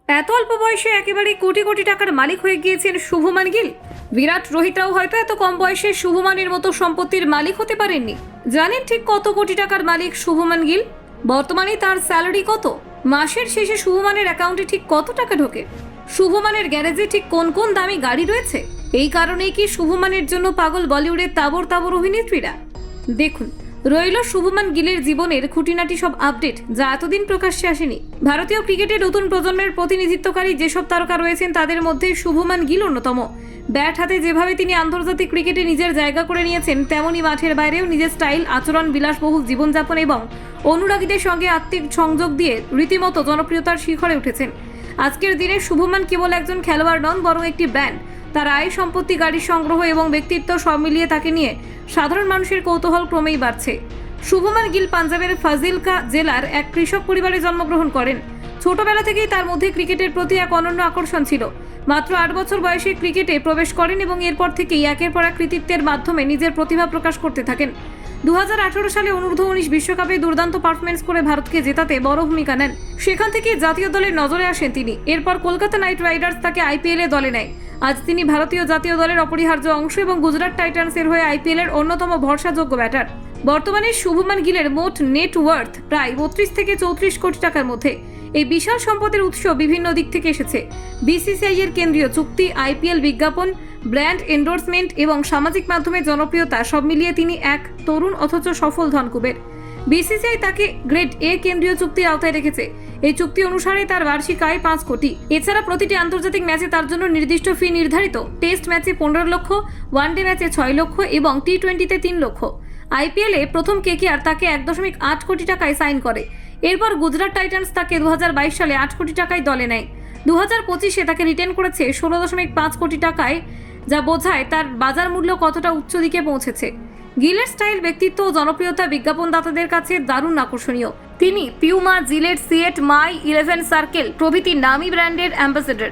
এত অল্প বয়সে একেবারে কোটি কোটি টাকার মালিক হয়ে গিয়েছেন শুভমান গিল। বিরাট রোহিতরাও হয়তো এত কম বয়সে শুভমানের মতো সম্পত্তির মালিক হতে পারেননি। জানেন ঠিক কত কোটি টাকার মালিক শুভমান গিল? বর্তমানে তার স্যালারি কত? মাসের শেষে শুভমানের অ্যাকাউন্টে ঠিক কত টাকা ঢোকে? শুভমানের গ্যারেজে ঠিক কোন কোন দামি গাড়ি রয়েছে? এই কারণেই কি শুভমানের জন্য পাগল বলিউডের তাবর তাবর অভিনেত্রীরা? দেখুন, রইল শুভমান গিলের জীবনের খুঁটিনাটি সব আপডেট, যা এতদিন প্রকাশ্যে আসেনি। ভারতীয় ক্রিকেটে নতুন প্রজন্মের প্রতিনিধিত্বকারী যেসব তারকা রয়েছেন তাদের মধ্যে শুভমান গিল অন্যতম। ব্যাট হাতে যেভাবে তিনি আন্তর্জাতিক ক্রিকেটে নিজের জায়গা করে নিয়েছেন, তেমনি মাঠের বাইরেও নিজের স্টাইল, আচরণ, বিলাসবহুল জীবনযাপন এবং অনুরাগীদের সঙ্গে আত্মিক সংযোগ দিয়ে রীতিমতো জনপ্রিয়তার শিখরে উঠেছেন। আজকের দিনে শুভমান কেবল একজন খেলোয়াড় নন, বরং একটি ব্র্যান্ড। তার আয়, সম্পত্তি, গাড়ির সংগ্রহ এবং ব্যক্তিত্ব সব মিলিয়ে তাকে নিয়ে সাধারণ মানুষের কৌতূহল ক্রমেই বাড়ছে। শুভমান গিল পাঞ্জাবের ফাজিলকা জেলার এক কৃষক পরিবারে জন্মগ্রহণ করেন। ছোটবেলা থেকেই তার মধ্যে ক্রিকেটের প্রতি এক অনন্য আকর্ষণ ছিল। মাত্র 8 বছর বয়সে ক্রিকেটে প্রবেশ করেন এবং এরপর থেকেই একের পর এক কৃতিত্বের মাধ্যমে নিজের প্রতিভা প্রকাশ করতে থাকেন। 2018 সালে অনূর্ধ্ব-19 বিশ্বকাপে দুর্দান্ত পারফরমেন্স করে ভারতকে জেতাতে বড় ভূমিকা নেন। সেখান থেকে জাতীয় দলের নজরে আসেন তিনি। এরপর কলকাতা নাইট রাইডার্স তাকে আইপিএলে দলে নেয়। আজ তিনি ভারতীয় জাতীয় দলের অপরিহার্য অংশ এবং গুজরাট টাইটান্সের হয়ে আইপিএলের অন্যতম ভরসাযোগ্য ব্যাটার। বর্তমানে শুভমান গিলের মোট নেটওয়ার্থ প্রায় 32 থেকে 34 কোটি টাকার মধ্যে। এই বিশাল সম্পদের উৎস বিভিন্ন দিক থেকে এসেছে। বিসিসিআই এর কেন্দ্রীয় চুক্তি, আইপিএল বিজ্ঞাপন, ব্র্যান্ড এন্ডোর্সমেন্ট এবং সামাজিক মাধ্যমে জনপ্রিয়তা, সব মিলিয়ে তিনি এক তরুণ অথচ সফল ধনকুবের। বিসিসিআই তাকে গ্রেড এ কেন্দ্রীয় চুক্তির আওতায় রেখেছে। এই চুক্তি অনুসারে তার বার্ষিক আয় 5 কোটি। এছাড়া প্রতিটি আন্তর্জাতিক ম্যাচে তার জন্য নির্দিষ্ট ফি নির্ধারিত। টেস্ট ম্যাচে 15 লক্ষ, ওয়ানডে ম্যাচে 6 লক্ষ এবং টি20তে 3 লক্ষ। আইপিএলে প্রথম কেকেআর তাকে 1.8 কোটি টাকায় সাইন করে। এরপর গুজরাট টাইটান্স তাকে 2022 সালে 8 কোটি টাকায় দলে নেয়। 2025-এ তাকে রিটেন করেছে 16.5 কোটি টাকায়, যা বোঝায় তার বাজার মূল্য কতটা উচ্চ দিকে পৌঁছেছে। গিলের স্টাইল, ব্যক্তিত্ব ও জনপ্রিয়তা বিজ্ঞাপনদাতাদের কাছে দারুণ আকর্ষণীয়। তিনি পিউমা, জিলেট, সিয়েট, মাই 11 সার্কেল প্রভৃতি নামী ব্র্যান্ডের অ্যাম্বাসেডর।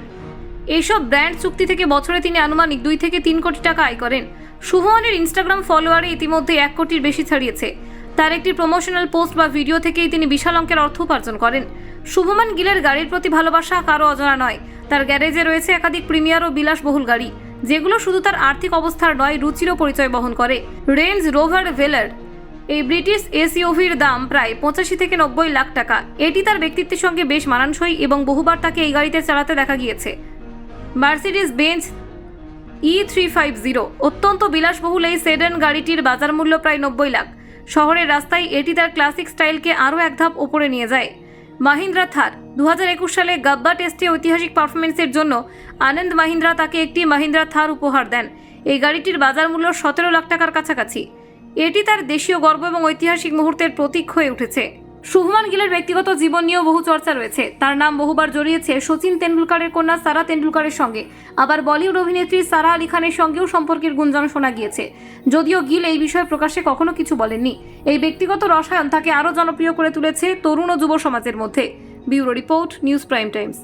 এইসব ব্র্যান্ড চুক্তি থেকে বছরে তিনি আনুমানিক 2 থেকে 3 কোটি টাকা আয় করেন। শুভমানের ইনস্টাগ্রাম ফলোয়ারে ইতিমধ্যে 1 কোটির বেশি ছাড়িয়েছে। তার একটি প্রমোশনাল পোস্ট বা ভিডিও থেকেই তিনি বিশাল অঙ্কের অর্থ উপার্জন করেন। শুভমান গিলের গাড়ির প্রতি ভালোবাসা কারো অজানা নয়। তার গ্যারেজে রয়েছে একাধিক প্রিমিয়ার ও বিলাসবহুল গাড়ি, যেগুলো শুধু তার আর্থিক অবস্থার নয়, রুচিরও পরিচয় বহন করে। রেঞ্জ রোভার ভেলার, এই ব্রিটিশ এসইউভির দাম প্রায় 85 থেকে 90 লাখ টাকা। এটি তার ব্যক্তিত্বের সঙ্গে বেশ মানানসই এবং বহুবার তাকে এই গাড়িতে চালাতে দেখা গিয়েছে। মার্সিডিজ বেঞ্জ E350, অত্যন্ত বিলাসবহুল এই সেডান গাড়িটির বাজার মূল্য প্রায় 90 লাখ। শহরের রাস্তায় এটি তার ক্লাসিক স্টাইলকে আরও এক ধাপ ওপরে নিয়ে যায়। মাহিন্দ্রা থার, 2021 সালে গাব্বা টেস্টে ঐতিহাসিক পারফরমেন্সের জন্য আনন্দ মাহিন্দ্রা তাকে একটি মাহিন্দ্রা থার উপহার দেন। এই গাড়িটির বাজার মূল্য 17 লাখ টাকার কাছাকাছি। এটি তার দেশীয় গর্ব এবং ঐতিহাসিক মুহূর্তের প্রতীক হয়ে উঠেছে। শুভমান গিলের ব্যক্তিগত জীবন নিয়েও বহু চর্চা রয়েছে। তার নাম বহুবার জড়িয়েছে সচিন তেন্ডুলকরের কন্যা সারা তেন্ডুলকরের সঙ্গে। আবার বলিউড অভিনেত্রী সারা আলি খানের সঙ্গেও সম্পর্কের গুঞ্জন শোনা গিয়েছে। যদিও গিল এই বিষয়ে প্রকাশ্যে কখনো কিছু বলেননি। এই ব্যক্তিগত রসায়ন তাকে আরও জনপ্রিয় করে তুলেছে তরুণ ও যুব সমাজের মধ্যে। Bureau report, news prime Times.